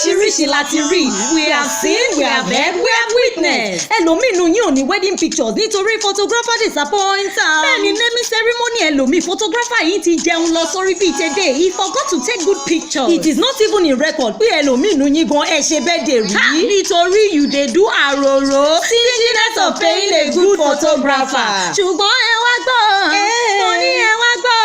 Oríṣiríṣi láti rí. We have seen, we have heard, we have witnessed. Ẹlòmíì nù yín ò ní wedding pictures nítorí photographer disappoint am. Bẹ́ẹ̀ni naming ceremony ẹlòmíì photographer yìí ti jẹun lọ sórí bíi tẹ́dẹ̀. He forgot to take good pictures. It is not even in record pé ẹlòmíì nù yín gan ẹ ṣe birthday rí. Nítorí you dey do àròrò. Stinginess of paying a good photographer. Ṣùgbọ́n ẹ wá gbọ́. Mo ní ẹ wá gbọ́.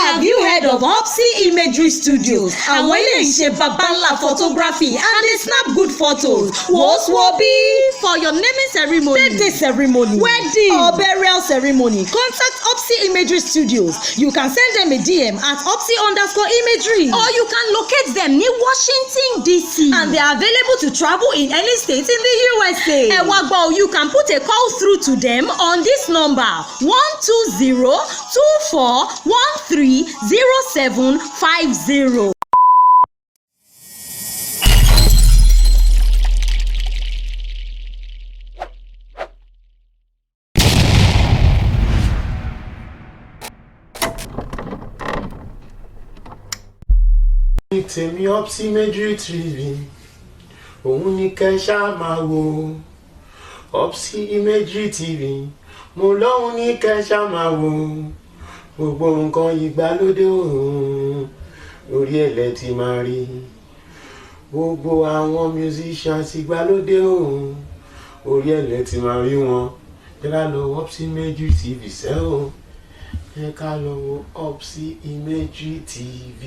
Have you heard of Opsi Imagery Studios? Àwọn ilé ìṣe babalá photography and they snap good photos. Woswobi for your naming ceremony, birthday ceremony, wedding or burial ceremony. Contact Opsi Imagery Studios. You can send them a DM at Opsi_imagery or you can locate them near Washington DC and they are available to travel in any state in the USA. You can put a call through to them on this number 120-2413-0750. Tèmi Opsi Imagery TV òun ni kẹ́ ṣáà máa wò. Opsi Imagery TV mo lóhun ní kẹ́ ṣáà máa wò. Gbogbo nǹkan ìgbàlódé òun orí ẹ̀lẹ́ ti máa rí. Gbogbo àwọn musicians ìgbàlódé òun orí ẹ̀lẹ́ ti máa rí wọn. Ẹ ká lọ Opsi Imagery TV sẹ́wọ̀n. Ẹ ká lọ wo Opsi Imagery TV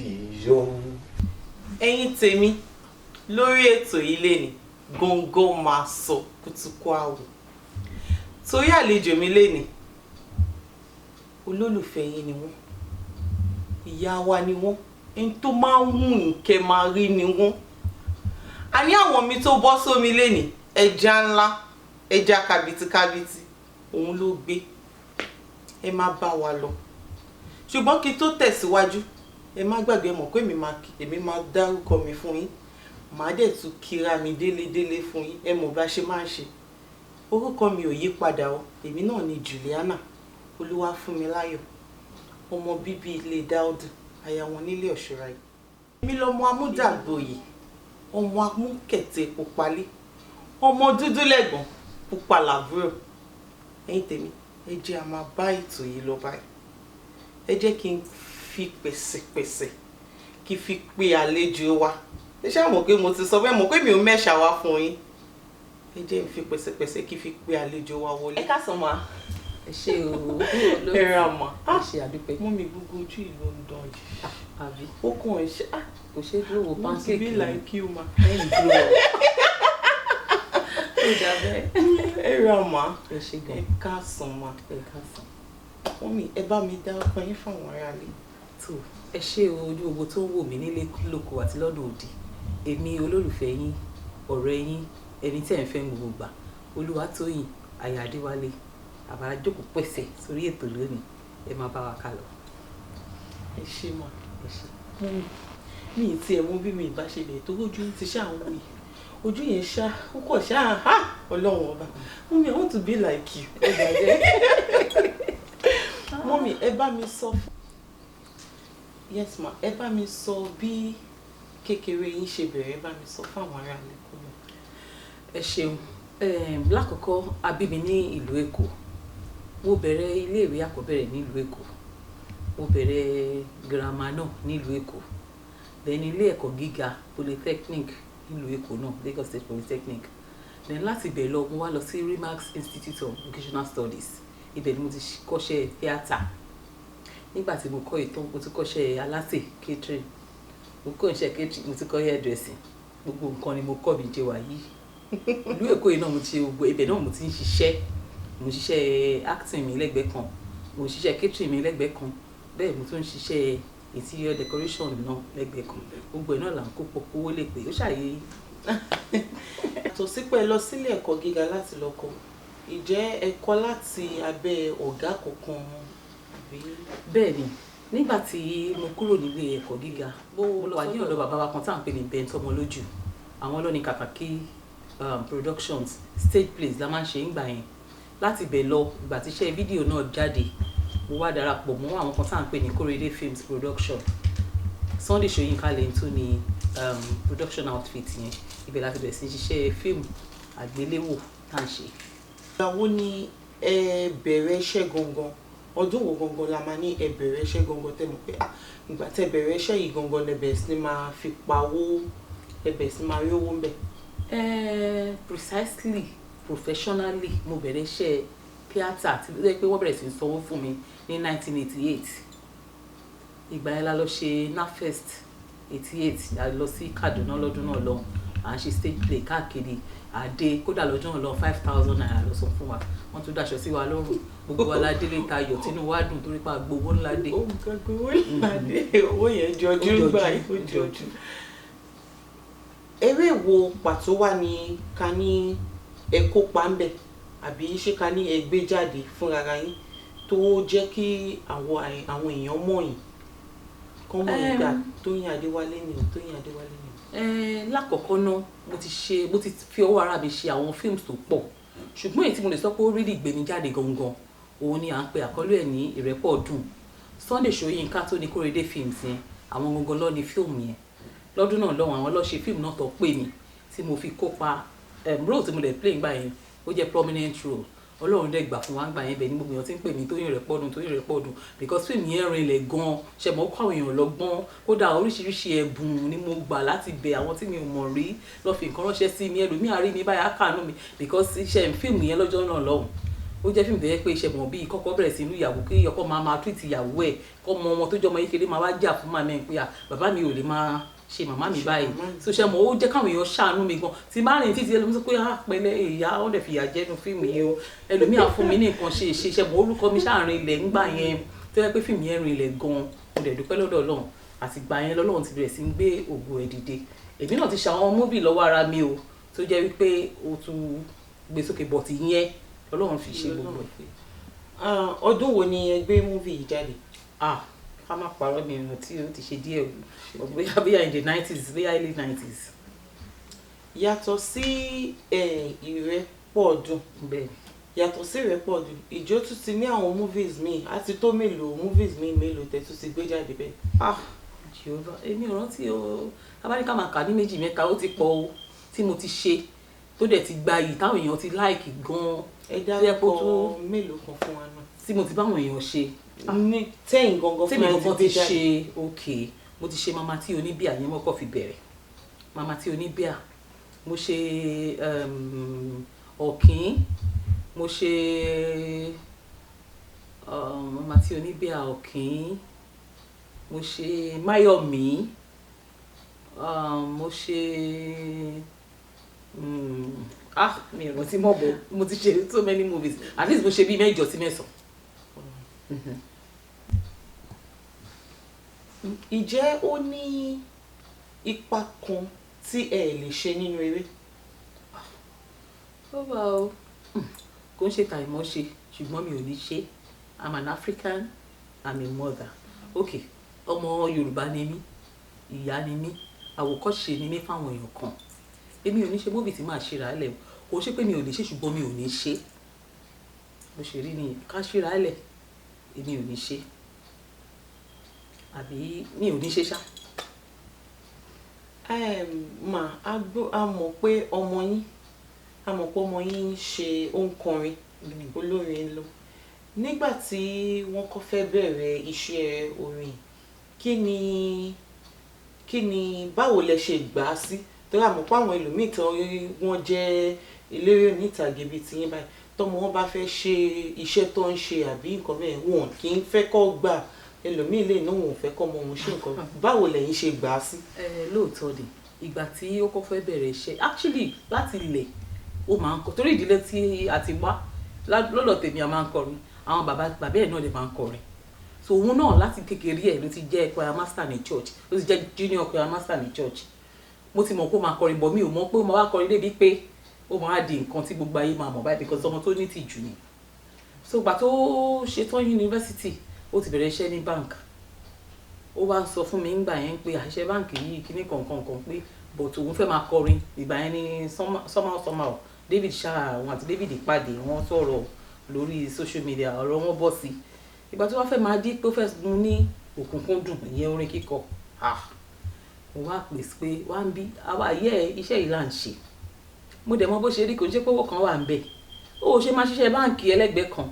yóò. Ẹ̀yin tèmi lórí ètò yìí lénìí góńgó máa sọ kùtùkù àwò torí àlejò mi lénìí olólùfẹ́ yín ni wọ́n ìyá wa ni wọ́n ẹni tó máa ń hùn ìkẹ́ máa rí ni wọ́n àní àwọn mi tó bọ́ sómi lénìí ẹja ńlá ẹja kàbìtìkàbìtì òun ló gbé ẹ má bá wa lọ ṣùgbọ́n kí tó tẹ̀síwájú ẹ má gbàgbé mọ̀ pé èmi máa dárúkọ mi fún yín màá dẹ̀ tún kíra mi délédélé fún yín ẹ mọ̀ bá ṣe máa ń ṣe orúkọ mi ò yí padà o èmi náà ni Juliana Olúwafúnmiláyọ̀ ọmọ bíbí ilé Dáúdù aya wọn nílé Ọ̀ṣọ́ra yìí èmi lọmọ amúdàgbòyè ọmọ amúkẹ̀tẹ̀ pupalé ọmọ dúdú lẹ́gbọ̀n pupa làbúrò ẹ̀yin tèmi ẹ jẹ́ a máa bá ètò yìí lọ báyìí ẹ jẹ́ kí n fi pẹ̀sẹ̀pẹ̀sẹ̀ kí fi pe àlejò wa ẹ ṣáà mọ̀ pé mo ti sọ bẹ́ẹ̀ mọ̀ pé mi ò mẹ́ṣà wá fún yín ẹ jẹ́ n fi pẹ̀sẹ̀pẹ̀sẹ̀ kí fi pe àlejò wa wọlé. ẹ káàsán ma ẹ ṣe o ẹ ra mà ẹ ṣe àdúpẹ́ mú mi gbogbo ojú ìlú ń dán yìí àbí ó kàn ẹ ṣe kò ṣe dúró wo pancake bí like you ma lẹ́yìn dúró ó dà bẹ́ẹ̀ ẹ ra mà ẹ ṣe gan ẹ káàsán ma ẹ káàsán mú mi ẹ bá mi dá ọkọ yín fáwọn aráalé. tó ẹ ṣe o ojú gbogbo tó ń wò mí nílé lóko àti lọ́nà òdì èmi olólùfẹ́ yín ọ̀rẹ́ yín ẹni tí ẹ̀ ń fẹ́ gbogbo gbà Olúwatóyìn aya Adéwálé àbájókòó pẹ̀sẹ̀ sórí ètò lónìí ẹ máa bá wa ká lọ. ẹ ṣe mà ẹ ṣe. mi ì tiẹ̀ mú bí mi ìbá ṣe lè tó ojú ti ṣáà ń wò yìí ojú yẹn ṣá ó kọ̀ ṣáà ọlọ́run ọba mummy I want to be like you ẹ gbàgbé mummy ẹ bá mi sọ yes ma ẹ bá mi sọ bí kékeré yín ṣe bẹ̀rẹ̀ ẹ bá mi sọ fáwọn ará ilé kó lọ. ẹ ṣeun lákọ̀ọ́kọ́ a bí mi ní ìlú Èkó mo bẹ̀rẹ̀ iléèwé àkọ́bẹ̀rẹ̀ nílùú Èkó mo bẹ̀rẹ̀ girama náà nílùú Èkó then ilé ẹ̀kọ́ gíga polytechnic nílùú Èkó náà Lagos State Polytechnic then láti ibẹ̀ lọ mo wá lọ sí Remax Institute of Vocational Studies ibẹ̀ ni mo ti kọ́ṣẹ́ theatre nígbà tí mo kọ́ ìtàn mo ti kọ́ṣẹ́ alásè catering mo kọ́ iṣẹ́ catering mo ti kọ́ hairdressing gbogbo nǹkan ni mo kọ́ mi jẹ wá yìí ìlú Èkó yìí náà mo ti gbogbo ibẹ̀ náà mo ti ń ṣiṣẹ́ mo ṣiṣẹ́ acting mi lẹ́gbẹ̀ẹ́ kan mo ṣiṣẹ́ catering mi lẹ́gbẹ̀ẹ́ kan bẹ́ẹ̀ mo tún ń ṣiṣẹ́ interior decoration náà lẹ́gbẹ̀ẹ́ kan gbogbo ẹ̀ náà là ń kó pọ̀ owó lè pè ó ṣàyè. yàtọ̀ sí pé lọ sílé ẹ̀kọ́ gíga láti lọ kọ́ ìjẹ́ ẹ̀kọ́ láti abẹ́ ọ̀gá kankan àbí. bẹ́ẹ̀ ni nígbà tí mo kúrò nílé ẹ̀kọ́ gíga mo lọ wà ní ọ̀dọ̀ bàbá wa kan tá à ń pè ní Bent Ọmọlójú àwọn ló ní Kàkàkí productions stage plays la máa ń ṣe ń gbà yẹn láti bẹ̀ lọ ìgbà tí iṣẹ́ fídíò náà jáde mo wá darapọ̀ mọ́ àwọn kan tá à ń pè ní Kórèdé Films production Sunday Ṣóyínká lẹ́yìn tó ní production outfit yẹn ibẹ̀ láti bẹ̀rẹ̀ sí ṣiṣẹ́ fíìmù àgbéléwò tá à ń ṣe. ìgbà wo ni ẹ bẹ̀rẹ̀ iṣẹ́ gangan ọdún wo gangan la máa ní ẹ bẹ̀rẹ̀ iṣẹ́ gangan tẹ́ mọ̀ pé ìgbà tẹ́ bẹ̀rẹ̀ iṣẹ́ yìí gangan lẹ bẹ̀rẹ̀ sí máa fi pawó lẹ bẹ̀rẹ̀ sí máa rí owó ń bẹ̀. Precisely professionally mo bẹ̀rẹ̀ iṣẹ́ theatre àti lóye pé wọ́n bẹ̀rẹ̀ sí sanwó fún mi ní 1988 ìgbà yẹn la lọ ṣe NAFEST 88 a lọ sí Kaduna lọ́dún náà lọ́hùn à ń ṣe stage play káàkiri àdé kódà lọ́jọ́ náà lọ 5,000 naira lọ sọ fún wa wọ́n tún dáṣọ sí wa lọ́rùn gbogbo wa ládélé tayọ̀ tínú wa dùn torí pa gbowó ńlá dé. owó ńlá dé owó yẹn jọjú gbà ó jọjú. eré wo pàtó wà ní ká ní ẹ kópa ń bẹ̀ àbí ṣé ká ní ẹ gbé jáde fúnra yín tó jẹ́ kí àwọn èèyàn mọ̀ yín kán mọ̀ yín gbà Tóyìn Adéwálé ni Tóyìn Adéwálé ni. Lákọ̀ọ́kọ́ náà mo ti fi ọwọ́ ara mi ṣe àwọn fíìmù tó pọ̀ ṣùgbọ́n èyí tí mo lè sọ pé ó rí ìgbé mi jáde gangan òun ni à ń pe àkọlé ẹ̀ ní Ìrẹ́pọ̀ Ọdún Sunday Ṣóyínká tó ní Kórèdé films yẹn àwọn gangan ló ní fíìmù yẹn lọ́dún náà lọ́wọ́ àwọn ló ṣe fíìmù náà tó pè mí tí mo fi kópa role tí mo lè play gbà yẹn ó jẹ́ prominent role Ọlọ́run dẹ̀ gbà fún wa gbà yẹn bẹ́ẹ̀ ni gbogbo èèyàn ti ń pè mí Tóyìn Ìrẹ́pọ̀ Ọdún Tóyìn Ìrẹ́pọ̀ Ọdún because fíìmù yẹn rinlẹ̀ gan-an ṣe mọ́ kó àwọn èèyàn lọ́gbọ́n kódà oríṣiríṣi ẹ̀bùn ni mo gbà láti bẹ̀ àwọn tí mi ò mọ̀ rí lọ́ fi nǹkan ránṣẹ́ sí mi ẹlòmíì àrí mi báyà kànú mi because iṣẹ́ fíìmù yẹn lọ́jọ́ náà lọ́hùn ó jẹ́ fíìmù tó yẹ pé iṣẹ́ mọ̀ bíi kọ́kọ́ bẹ̀rẹ̀ sí inú ìyàwó kí ọkọ máa treat ìyàwó ẹ̀ kọ́ mọ ọmọ tó jọ ọmọ kékeré máa wá jà fún màmá ẹ̀ pé bàbá mi ò lè máa ṣe màmá mi báyìí so ṣe mọ̀ ó jẹ́ káwọn èèyàn ṣàánú mi gan tí má rìn títí ẹlòmíì sọ pé pẹ̀lẹ́ ìyá ó dẹ̀ fìyà jẹ́nu fíìmù yẹn o ẹlòmíì á fún mi ní nǹkan ṣe mọ̀ orúkọ mi ṣàárín ilẹ̀ ńgbà yẹn tó yẹ pé fíìmù yẹn rin ilẹ̀ gan mo dẹ̀ dúpẹ́ lọ́dọ̀ Ọlọ́run àtìgbà yẹn lọ́lọ́run ti bẹ̀rẹ̀ sí ń gbé ògo ẹ̀ dìde èmi náà ti ṣàwọn móbì lọ́wọ́ ara mi o tó jẹ́ wípé o tún gbé sókè bọ̀tì yẹn Ọlọ́run fi ṣe gbogbo ẹ̀. ọdún wo ni ẹ gbé múvì yìí jáde? ká má parọ́ mi ìrìn tí ó ti ṣe díẹ̀ bóyá in the 90s bóyá early 90s. yàtọ̀ sí Ìrẹ́pọ̀ Ọdún yàtọ̀ sí Ìrẹ́pọ̀ Ọdún ìjọ tún ti ní àwọn movies míì àti tó mélòó movies míì mélòó tẹ́ tún ti gbé jáde bẹ́ẹ̀. jehova èmi ò rántí o abáníkà máa kà ní méjì mẹ́ta ó ti pọ̀ o tí mo ti ṣe tó dẹ̀ ti gba yìí táwọn èèyàn ti láìkì gan-an. ẹ dárúkọ mélòó kan fún wa náà. tí mo ti báwọn èèyàn ṣe. ní tẹ́yìn gangan fún mi ti ṣe ok mo ti ṣe mama tí oníbíà yẹn mọ́kọ́ fi bẹ̀rẹ̀ mama tí oníbíà mo ṣe ọ̀kín mo ṣe mama tí oníbíà ọ̀kín mo ṣe máyọ̀mí mo ṣe mi ò rántí mọ́ bọ̀ mo ti ṣe so many movies at least mo ṣe bíi 8 sí 9. Ìjẹ́ ó ní ipa kan tí ẹ lè ṣe nínú eré? Ó wà o kò ń ṣe tàìmọ́ ṣe ṣùgbọ́n mi ò ní ṣe I'm an African I'm a mother okay ọmọ Yorùbá ni mí ìyá ni mí àwòkọ́ṣe ni mí fáwọn èèyàn kan èmi ò ní ṣe móbì tí màá ṣe ra ẹlẹ̀ kò ṣe pé mi ò lè ṣe ṣùgbọ́n mi ò ní ṣe bó ṣe rí ni ká ṣe ra ẹlẹ̀ èmi ò ní ṣe àbí mi ò ní ṣe ṣá. a mọ̀ pé ọmọ yín ń ṣe òǹkọrin olórin lọ nígbà tí wọ́n kọ́ fẹ́ bẹ̀rẹ̀ iṣẹ́ orin kí ni báwo lẹ ṣe gbà á sí torí àmọ́ pé àwọn ẹlòmíì tí wọ́n jẹ́ eléré oníìtàgé bíi tiyín báyìí tọ́mọ wọn bá fẹ́ ṣe iṣẹ́ tó ń ṣe àbí nǹkan bẹ́ẹ̀ wọn kì í fẹ́ kọ́ gbà ẹlòmíì lè náà wọn ò fẹ́ kọ́ ọmọ wọn ṣe nǹkan báwo lẹ̀yin ṣe gbà á sí. lóòótọ́ ni ìgbà tí ó kọ́ fẹ́ bẹ̀rẹ̀ iṣẹ́ actually láti ilẹ̀ ó máa ń kọ torí ìdílé tí a ti wá lọ́dọ̀ tèmi a máa ń kọrin àwọn bàbá ẹ̀ náà lè máa ń kọrin so òun náà láti kékeré ẹ̀ ló ti jẹ́ choir master ní church ló ti jẹ́ junior choir master ní church mo ti mọ̀ pé ó máa kọrin bọ̀ mi ò mọ̀ pé ó máa wá kọrin débi pé ó máa di nǹkan tí gbogbo ayé máa mọ̀ báyìí because ọmọ tó ní tìjú ni so gbà tó ṣetán yunifásitì ó ti bẹ̀rẹ̀ iṣẹ́ ní bank ó wá ń sọ fún mi ńgbà yẹn pé àṣẹ báǹkì yìí kíní kankan pé but òun fẹ́ máa kọrin ìgbà yẹn ní somehow David Shah àwọn àti David pàdé wọ́n sọ̀rọ̀ lórí social media ọ̀rọ̀ wọn bọ̀ sí ìgbà tó wá fẹ́ máa dí pé ó fẹ́ mu ní òkùnkùn dùn ìyẹn orin kíkọ mo wá pèsè pé wá ń bí àwa iṣẹ́ yìí là ń ṣe mo dẹ̀ mọ̀ bó ṣe rí kò ń ṣe pé owó kan wà ń bẹ̀ ó ṣe máa ṣiṣẹ́ báǹkì ẹlẹ́gbẹ̀ẹ́ kan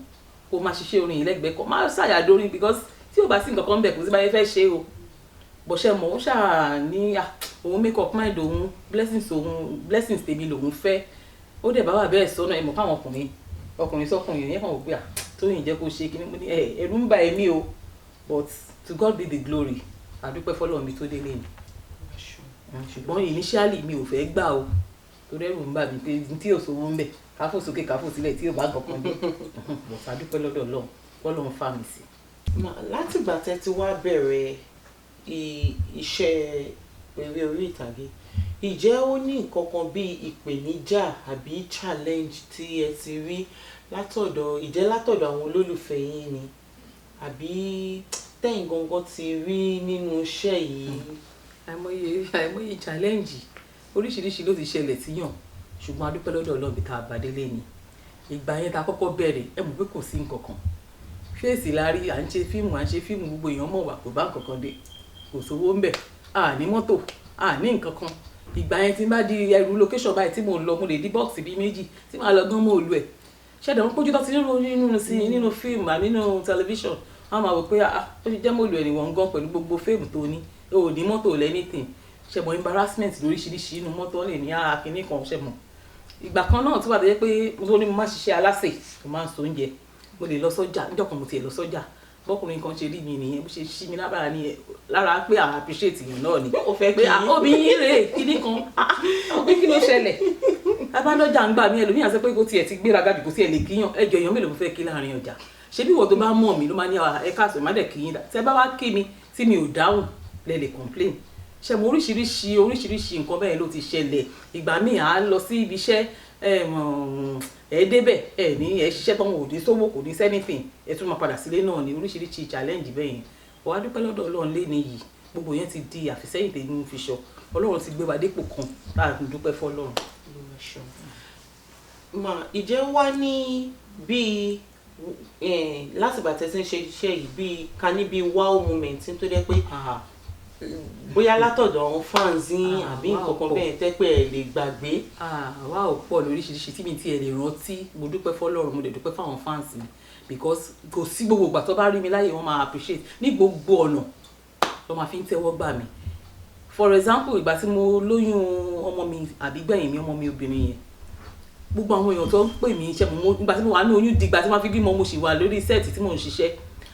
kó máa ṣiṣẹ́ orin ẹlẹ́gbẹ̀ẹ́ kan máa ṣàyàdórí because tí ò bá sí nǹkan kan bẹ̀ kò sí báyẹn fẹ́ ṣe o bọ̀ṣẹ́ mọ̀ ó ṣáà ní òun make up mind òun blessings tèmi lòun fẹ́ ó dẹ̀ bá wà bẹ́ẹ̀ sọ́nà ẹ̀mọ̀ fáwọn ọkùnrin sọ́kùnrin yẹn kàn wò pé Tóyìn jẹ́ kó ṣe kíní mo ní ẹ̀rù ń bà èmi o but to God be the glory àdúpẹ́ fọlọ́run mi tó délé ni ṣùgbọ́n initially mi ò fẹ́ gbà o torí ẹ̀rù ń bà mí pé tí ò sówó ń bẹ̀ káfò sókè káfò sílẹ̀ tí ò bá gbọ̀kan dé but àdúpẹ́ lọ́dọ̀ Ọlọ́run fọlọ́run fà mí sí. látìgbà tẹ́ ti wá bẹ̀rẹ̀ iṣẹ́ eré orí ìtàgé ìjẹ́ ó ní nǹkan kan bíi ìpèníjà àbí challenge tí ẹ ti rí látọ̀dọ̀ àwọn olólùfẹ́ yín ni àbí tẹ́yìn gangan ti rí nínú iṣẹ́ yìí. àìmọye challenge oríṣiríṣi ló ti ṣẹlẹ̀ síyàn ṣùgbọ́n adúpẹ́ lọ́dọ̀ Ọlọ́run bí tá a bá délé ni ìgbà yẹn tá a kọ́kọ́ bẹ̀rẹ̀ ẹ mọ̀ pé kò sí nǹkan kan fèsì la rí à ń ṣe fíìmù gbogbo èèyàn mọ̀ wà kò bá nǹkan kan dé kò sówó ń bẹ̀ ní mọ́tò ní nǹkan kan ìgbà yẹn tí n bá di ẹrù location báyìí tí mo lọ mo lè di bọ́ọ̀sì bíi méjì tí màá lọ gán mọ́ olú ẹ̀ ṣẹ̀dá wọn pójú tó ti nínú fíìmù nínú tẹlifíṣọ̀n wọn máa wò pé ó ṣe jẹ́ mọ́ olú ẹ̀ nìwọ̀n gan pẹ̀lú gbogbo fíìmù tó ní o ní mọ́tò lẹ́nìtìn ṣẹ̀mọ̀ embarrassment lóríṣiríṣi inú mọ́tò lè ní kínní kan ṣẹ̀mọ̀ ìgbà kan náà tí wà á jẹ́ pé mo ní mo máa ṣiṣẹ́ aláṣẹ mo máa ń so oúnjẹ mo lè lọ sọ́jà níjọ́ kan mo tiẹ̀ lọ sọ́jà bọ́kùnrin kan ṣe rí mi nìyẹn bó ṣe ṣí mi lábàrá ní lára pé àwọn appreciate yẹn náà ni ó fẹ́ pé obìnrin rè kíní kan pé kí ló ṣẹlẹ̀ abálọ́jà ń gbà mí ẹlòmíyàn sọ pé kò tiẹ̀ ti gbéraga jù kò tiẹ̀ lè kíyàn ẹjọ́ èèyàn mélòó mo fẹ́ kí láàrin ọjà ṣé bí ìwọ tó bá mọ̀ mí ló máa ní ẹ̀ka àṣọ ìmádẹ̀ kí yín dá tẹ́ bá wá kí mi tí mi ò dáhùn lẹ lè complain ṣe mo oríṣiríṣi nǹkan bẹ́ẹ̀ ló ti ṣẹlẹ̀ ìgbà míì à ń lọ sí ibi iṣẹ́ débẹ̀ ní ṣiṣẹ́ tó ń wò ní sówó kò ní sẹ́nìfìn tún máa padà sílé náà ní oríṣiríṣi challenge bẹ́ẹ̀ yẹn wàá dúpẹ́ lọ́dọ̀ Ọlọ́run lé ní yìí gbogbo yẹn ti di àfisẹ́yìn tèmi ń fi ṣọ Ọlọ́run ti gbé wa dépò kan láàrin dúpẹ́ fọ́lọ́run. ìjẹ́ wá ní bíi láti bàtẹ́ sí ṣe iṣẹ́ yìí bíi ká ní bíi wow moment tó jẹ́ pé bóyá látọ̀dọ̀ àwọn fans yín àbí nǹkan kan bẹ́ẹ̀ tẹ́ pé ẹ lè gbàgbé. àwa ò pọ̀ lóríṣiríṣi tí mi tiẹ̀ lè rántí mo dúpẹ́ fọ́lọ́run mo dẹ̀ dúpẹ́ fáwọn fans mi because kò sí gbogbo ìgbà tó bá rí mi láyé wọ́n máa appreciate ní gbogbo ọ̀nà ló máa fi ń tẹ́wọ́ gbà mí. for example ìgbà tí mo lóyún ọmọ mi àbí gbẹ̀yìn mi ọmọ mi obìnrin yẹn gbogbo àwọn èèyàn tó ń pè mí iṣẹ́ mo ìgbà tí mo wà ní oyún dìgbà tí wọ́n fi bímọ mo sì wà lórí sẹ́ẹ̀tì tí mò ń ṣiṣẹ́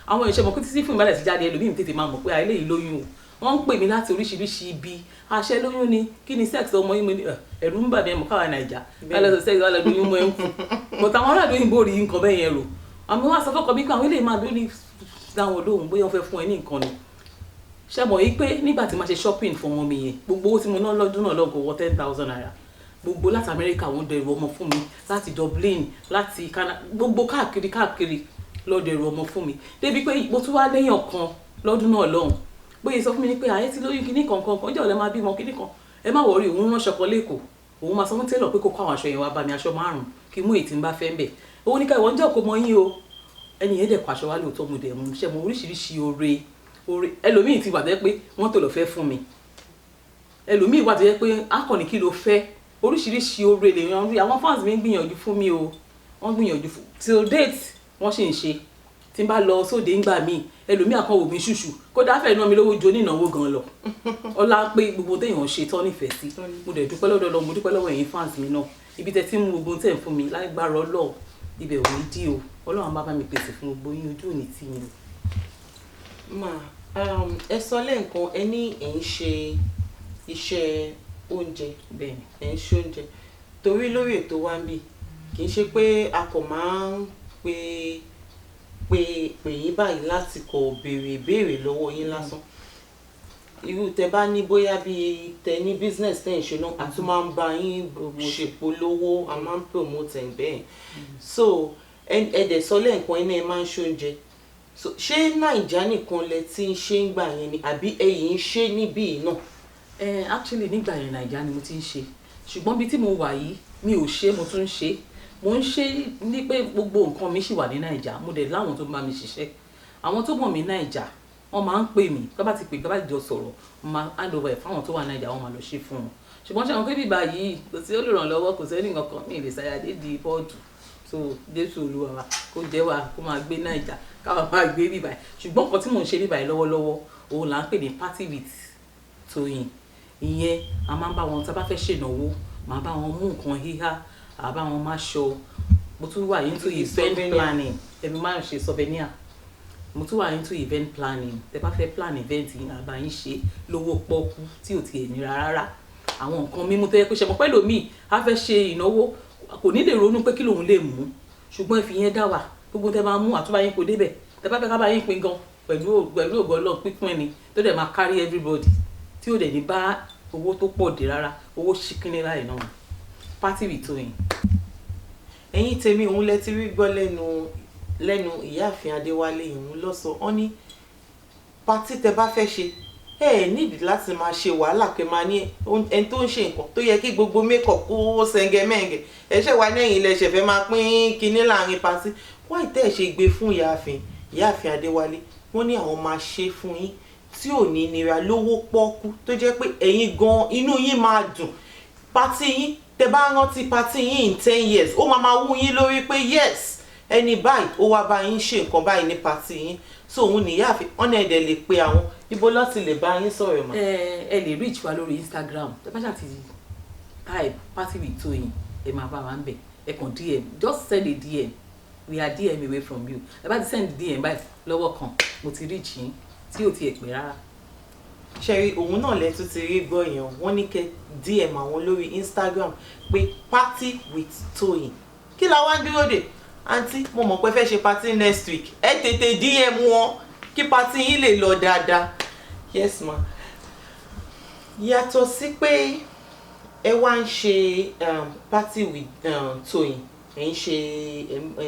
àwọn èèyàn mọ̀ pé títí fún ìbálẹ̀ ti jáde ẹlòmíì tètè máa mọ̀ pé àìlè yìí lóyún o wọ́n ń pè mí láti oríṣiríṣi ibi àṣẹ lóyún ni kí ni sex ọmọ yín mo ní ẹ̀rù ń bà mí ẹ̀mọ̀ káwa Nàìjà ẹlẹ́sọ̀ sex wà lẹ́nu yín mọ́ ẹ̀ ń kú but àwọn aráàlú òyìnbó rí nǹkan bẹ́ẹ̀ yẹn rò àmì wọn sọ fọ́kọ mi pé àwọn eléyìí máa lórí dáwọn lóhùn bóyá wọ́n fẹ́ fún ẹ ní nǹkan ni ṣe mọ̀ yí pé nígbà tí máa ṣe shopping fún ọmọ mi yẹn gbogbo owó tí mo ná lọ́dún náà lọ́gọ̀ wọ 10,000 naira gbogbo láti Amẹ́ríkà wọ́n dẹrù ọmọ fún mi láti Dublin láti Canada gbogbo káàkiri lọ́ọ́ dẹrù ọmọ fún mi débi pé mo tún wá lẹ́yìn ọ̀kan lọ́dún náà lọ́hùn bóyá sọ fún mi ní pé ààyè ti lóyún kíní kankan ọjọ́ ọ̀lẹ́ máa bímọ kíní kan ẹ má wọrí òun ránṣọ kan lẹ́kọ̀ọ́ òun máa sọ fún tẹ́lọ̀ pé kó kó àwọn aṣọ yẹn wá bá mi aṣọ 5 kí mú èyí tí ń bá fẹ́ ń bẹ̀ òun ní ká ìwọ́n jẹ́ òkú mọ yín o ẹni yẹn dẹ̀ kó aṣọ wá lóòótọ́ mo dẹ̀ mú ṣe mo oríṣiríṣi oore ẹlòmíì ti wà tó yẹ pé wọ́n tó lọ fẹ́ fún mi ẹlòmíì wà tó yẹ pé akọni kí ló fẹ́ oríṣiríṣi oore lè yan rí àwọn fans mi ń gbìyànjú fún mi o wọ́n gbìyànjú fún till date wọ́n sì ń ṣe tí n bá lọ sóde ńgbà míì ẹlòmíì àkàn wò mí ṣùṣù kódà fẹ́ẹ́ ná mi lówó jo nínáwó gan lọ ọlá pé gbogbo téèyàn ṣe tán nífẹ̀ẹ́ sí mo dẹ̀ dúpẹ́ lọ́dọ̀ lọ mo dúpẹ́ lọ́wọ́ ẹ̀yin fans mi náà ibi tẹ́ tí mú gbogbo tẹ̀ ń fún mi lágbára Ọlọ́run ibẹ̀ ò ní dí o Ọlọ́run bá mi pèsè fún gbogbo yín ojú òní tì yín. ẹ sọ lẹ́ǹkan ẹ ní ẹ̀ ń ṣe iṣẹ́ oúnjẹ ẹ̀ ń ṣe oúnjẹ torí lórí ètò wa ń bì kì í ṣe pé a kò máa ń pè yín báyìí láti kọ béèrè ìbéèrè lọ́wọ́ yín lásán irú tẹ bá ní bóyá bíi tẹ ní business tẹ ń ṣe náà a tún máa ń bá yín ṣèpolówó a máa ń promote ẹ̀ bẹ́ẹ̀ so ẹ dẹ̀ sọ lẹ́ǹkan ẹ náà ẹ máa ń ṣe oúnjẹ so ṣé Naija nìkan lẹ ti ń ṣe ń gbà yẹn ni àbí ẹ̀yin ń ṣe níbí náà. Actually nígbà yẹn Naija ni mo ti ń ṣe ṣùgbọ́n bí tí mo wà yìí mi ò ṣe mo tún ń ṣe mo ń ṣe ní pé gbogbo nǹkan mi ṣì wà ní Naija mo dẹ̀ láwọn tó bá mi ṣiṣẹ́ àwọn tó mọ̀ mí Naija wọ́n máa ń pè mí tó bá ti pè tó bá ti jọ sọ̀rọ̀ mo máa hand over ẹ̀ fáwọn tó wà Naija wọ́n máa lọ ṣe fún wọn ṣùgbọ́n ṣe àwọn pé bíbá yìí kò sí olùrànlọ́wọ́ kò sẹ́ni kankan ní ilé Sayade di pọ́ọ̀tù so Jésù Olúwa wa kó jẹ́ wa kó máa gbé Naija káwa máa gbé bíbá yìí ṣùgbọ́n nǹkan tí mò ń ṣe bíbá yìí lọ́wọ́lọ́wọ́ òun là ń pè ní party with Toyin ìyẹn a máa ń bá wọn tá a bá fẹ́ ṣènáwó máa bá wọn mú nǹkan híhá àá bá wọn máa ṣọ mo tún wà into event planning ẹ̀mí máa ń ṣe souvenir mo tún wà into event planning tẹ́ bá fẹ́ plan event yìí àbá yín ṣe lówó pọ́kú tí ò tiẹ̀ nira rárá àwọn nǹkan mímú tó yẹ kó ṣe mọ́ pẹ́ lómi á fẹ́ ṣe ìnáwó kò ní lè ronú pé kí lòun lè mú ṣùgbọ́n ìfi yẹn dá wà gbogbo tẹ́ máa mú àtúbà yín kó débẹ̀ tẹ́ bá fẹ́ ká bá yín pín gan pẹ̀lú ògo Ọlọ́run pínpín ni tó dẹ̀ máa carry everybody tí ò dẹ̀ ní bá owó tó pọ̀ dé rárá owó ṣíkínní láì náà party with Toyin. ẹ̀yin tèmi òun lẹ ti rí gbọ́ lẹ́nu ìyáàfin Adéwálé ìhun lọ́sọ̀ ọ́ ní pátí tẹ bá fẹ́ ṣe ẹ nídìí láti máa ṣe wàhálà pé máa ní ẹni tó ń ṣe nǹkan tó yẹ kí gbogbo makeup kó sẹ́ngẹ́mẹ́ngẹ́ ẹ ṣe wá lẹ́yìn ilẹ̀ ṣẹ̀fẹ̀ máa pín kinní láàrin pátí wọ́n ìtẹ́ ẹ̀ ṣe gbé fún ìyáàfin Adéwálé wọ́n ní àwọn máa ṣe fún yín tí ò ní nira lówó pọ́kú tó jẹ́ pé ẹ̀yin gan inú yín máa dùn pátí yín tẹ bá rántí pátí yín in 10 years ó máa wú yín lórí pé yes ẹni báyìí ó wá bá yín ṣe nǹkan báyìí ní pátí yín so òun nìyáàfin ọ̀nà ẹ̀dẹ̀ lè pe àwọn ibo láti lè bá yín sọ̀rọ̀ mọ́. ẹ lè reach wa lórí Instagram tẹ bá ṣàti type party with Toyin ẹ máa bá wa ń bẹ̀ ẹ kàn DM just send a DM we are DM away from you ẹ bá ti send DM báyìí lọ́wọ́ kan mo ti reach yín tí ò tiẹ̀ pẹ́ rárá. ṣẹ́rí òun náà lẹ́tún ti rí gbọ́ èèyàn wọ́n ní kẹ́ DM àwọn lórí Instagram pé party with Toyin kí la wá ń dúró dè àǹtí mo mọ̀ pé fẹ́ ṣe party next week ẹ tètè DM wọn kí party yín lè lọ dáadáa yes ma. yàtọ̀ sí pé ẹ wá ń ṣe party with Toyin ẹ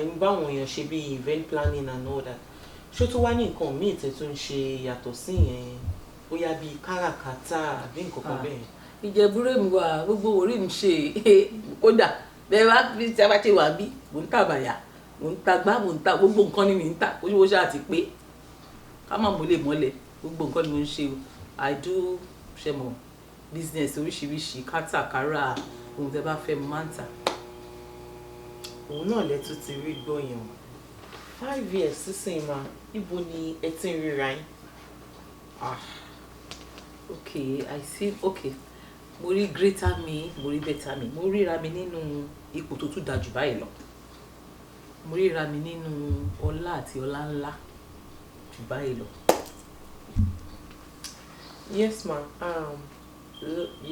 ń bá àwọn èèyàn ṣe bí event planning and all that ṣó tó wá ní nǹkan míì tẹ́ tó ń ṣe yàtọ̀ sí yẹn bóyá bíi káràkátà àbí nǹkan kan bẹ́ẹ̀. ìjẹ́búrẹ́ mi wà gbogbo orí mi ṣe kódà bẹ́ẹ̀ bá bí tí a bá ṣe wà bí mò ń tà bàyà mò ń ta gbá mò ń ta gbogbo nǹkan ni mi ń tà ojú wo ṣáà ti pé ká má mo lè mọ́lẹ̀ gbogbo nǹkan ni mo ń ṣe I do ṣe mọ̀ business oríṣiríṣi kátàkárà ohun tẹ́ bá fẹ́ mo máa ń tà. òun náà lẹ́tún ti rí gbọ́ yẹn 5 years sísìn ma ibo ni ẹ ti ń ríra yín. Okay, I see. Okay, mo rí greater me mo rí better me mo ríra mi nínú ipò tó tún dájú báyìí lọ mo ríra mi nínú ọlá àti ọlá ńlá jù báyìí lọ. yes ma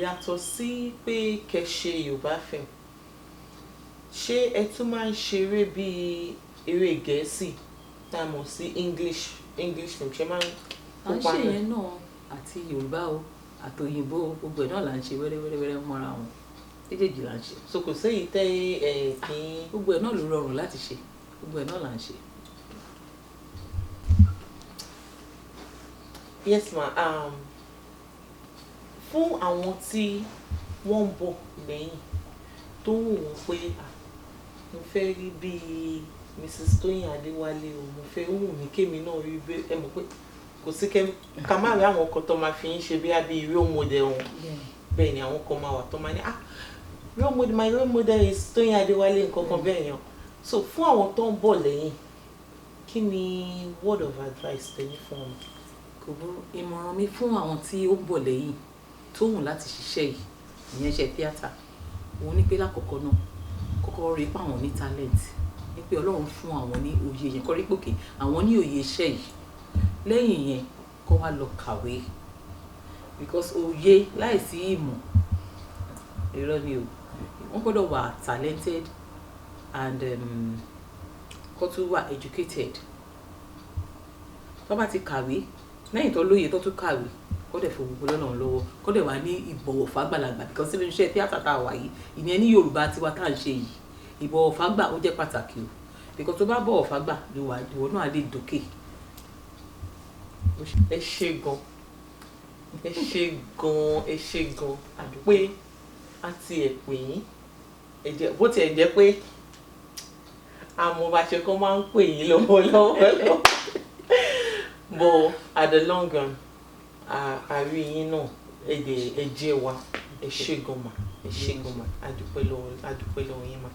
yàtọ̀ sí pé kẹ́ ṣe Yorùbá film ṣé ẹ tún máa ń ṣeré bíi eré Gẹ̀ẹ́sì tá a mọ̀ sí English film ṣe máa ń à ń ṣe yẹn náà àti Yorùbá o àtòyìnbó gbogbo ẹ̀ náà là ń ṣe wẹ́rẹ́wẹ́rẹ́ mọ́ra wọn méjèèjì là ń ṣe. so kò séyìí tẹ́ ẹ kí. gbogbo ẹ̀ náà ló rọrùn láti ṣe gbogbo ẹ̀ náà là ń ṣe. yes ma fún àwọn tí wọ́n ń bọ̀ lẹ́yìn tó wù wọ́n pé mo fẹ́ rí bíi Mrs. Toyin Adéwálé o mo fẹ́ wù mí kémi náà rí bí ẹ mọ̀ pé kò sí ká má rí àwọn kan tó máa fi ń ṣe bí role model wọn bẹ́ẹ̀ ni àwọn kan máa wà tó máa ní role model my role model is Toyin Adéwálé nǹkan kan bẹ́ẹ̀ yẹn so fún àwọn tó ń bọ̀ lẹ́yìn kí ni word of advice tẹ̀lé fún wọn. kò burú ìmọ̀ràn mi fún àwọn tí ó ń bọ̀ lẹ́yìn tó wù láti ṣiṣẹ́ yìí ìyẹn ṣe tíátà òun ní pé lákọ̀ọ́kọ́ náà kọ́kọ́ rí pé àwọn ní talent ní pé Ọlọ́run fún àwọn ní òye yẹn kọ́ rí pòkè àwọn ní òye iṣẹ́ yìí lẹ́yìn yẹn kó wá lọ kàwé because òye láìsí ìmọ̀ irọ́ ni o wọ́n gbọ́dọ̀ wà talented and kó tún wà educated tó bá ti kàwé lẹ́yìn tó lóye tó tún kàwé kó dẹ̀ fún gbogbo lọ́nà lọ́wọ́ kó dẹ̀ wà ní ìbọ̀wọ̀ fàgbàlagbà because síbi iṣẹ́ tíátà tá a wà yìí ìyẹn ní Yorùbá tiwa tá à ń ṣe yìí ìbọ̀wọ̀ fàgbà ó jẹ́ pàtàkì o because tó bá bọ̀wọ̀ fàgbà ìwọ náà lè dókè. ẹ ṣé gan pé a ti ẹ̀ pè yín bó tiẹ̀ jẹ́ pé àmọ́ bá ṣe kán máa ń pè yín lọ́wọ́lọ́wọ́ but at the long run àárí yín náà ẹ jẹ́ wa ẹ ṣé gan mà adúpẹ́ lọ́wọ́ yín mà.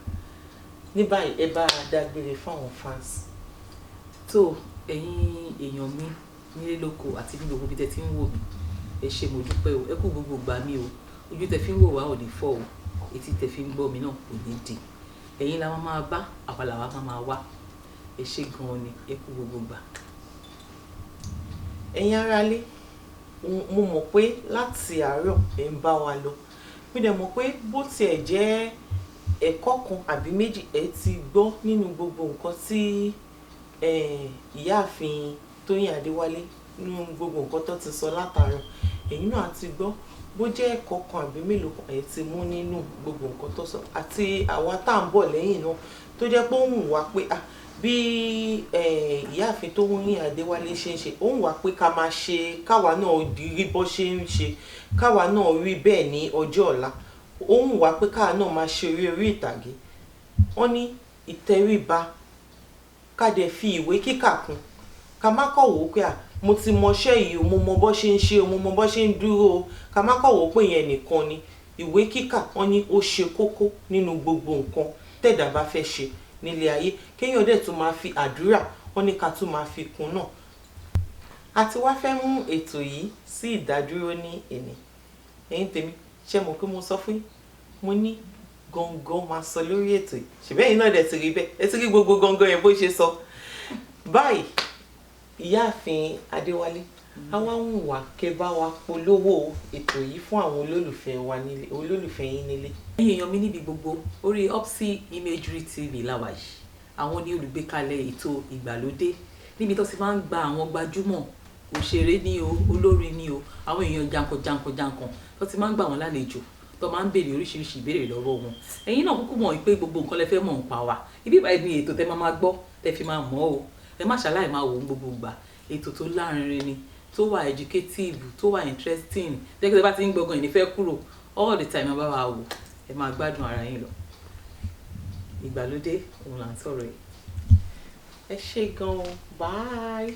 Ní báyìí ẹ bá dágbére fáwọn fans. tó ẹ̀yin èèyàn mi nílé lóko àti ní gbogbo ibi tẹ́ ti ń wò mí ẹ ṣé mo dúpẹ́ o ẹ kú gbogbo gbà mí o ojú tẹ́ fi ń wò wá ò ní fọ́ o etí tẹ́ fi ń gbọ́ mi náà kò ní dì ẹ̀yin la máa bá àwa làwa máa wá ẹ ṣé gan ni ẹ kú gbogbo gbà. Ẹ̀yin aráalé mo mọ̀ pé láti àárọ̀ ẹ̀ ń bá wa lọ mo dẹ̀ mọ̀ pé bó tiẹ̀ jẹ́ ẹ̀kọ́ kan àbí méjì ẹ ti gbọ́ nínú gbogbo nǹkan tí ìyáàfin Tóyìn Adéwálé nínú gbogbo nǹkan tó ti sọ látàárọ̀ ẹ̀yin náà ti gbọ́ bó jẹ́ ẹ̀kọ́ kan àbí mélòó kan ẹ ti mú nínú gbogbo nǹkan tó sọ àti àwa tá à ń bọ̀ lẹ́yìn náà tó jẹ́ pé ó wù wá pé bí ìyáàfin Tóyìn Adéwálé ṣe ń ṣe ó wù wá pé ká máa ṣe káwa náà rí bó ṣe ń ṣe káwa náà rí bẹ́ẹ̀ ní ọjọ́ ọ̀la ó wù wá pé káwa náà máa ṣe orí ìtàgé wọ́n ní ìtẹríba ká dẹ̀ fi ìwé kíkà kún ká má kọ̀ wò ó pé mo ti mọṣẹ́ yìí mo mọ bó ṣe ń ṣe mo mọ bó ṣe ń dúró o ká má kọ̀ wò ó pé yẹn nìkan ni ìwé kíkà wọ́n ní ó ṣe kókó nínú gbogbo nǹkan tẹ̀dá bá fẹ́ ṣe nílé ayé kéèyàn dẹ̀ tún máa fi àdúrà wọ́n ní ká tún máa fi kún náà. a ti wá fẹ́ mú ètò yìí sí ìdádúró ní èní ẹ̀yin tèmi ṣé mo pé mo sọ fún yín mo ní gangan máa sọ lórí ètò yìí ṣùgbọ́n ẹ̀yin náà dẹ̀ ti rí bẹ́ẹ̀ ẹ ti rí gbogbo gangan yẹn bó ṣe sọ. báyìí ìyáàfin Adéwálé àwa ń wà kẹ́ bá wa polówó ètò yìí fún àwọn olólùfẹ́ yín nílé. ẹ̀yin èèyàn mi níbi gbogbo orí Opsy Imagery TV láwa yìí àwọn ní olùgbékalẹ̀ ètò ìgbàlódé níbi tó ti máa ń gba àwọn gbajúmọ̀ òṣèré ní o olórin ní o àwọn èèyàn jankan tó ti máa ń gbà wọ́n lálejò tó máa ń béèrè oríṣiríṣi ìbéèrè lọ́wọ́ wọn ẹ̀yin náà kúkú mọ̀ pé gbogbo nǹkan lẹ fẹ́ mọ̀ ń pa wa ibi ìbáyìí ni ètò tẹ́ máa gbọ́ tẹ́ fi máa mọ̀ o ẹ má ṣàlàyé máa wò ó gbogbo gbà ètò tó lárinrin ni tó wà educative tó wà interesting tẹ́kẹ́ tẹ́ bá ti ń gbọ́ngàn ìní fẹ́ kúrò all the time bá wa wò ẹ máa gbádùn ara yín lọ ìgbàlódé òun là ń sọ̀rọ̀ yìí. ẹ ṣé gan-an bye.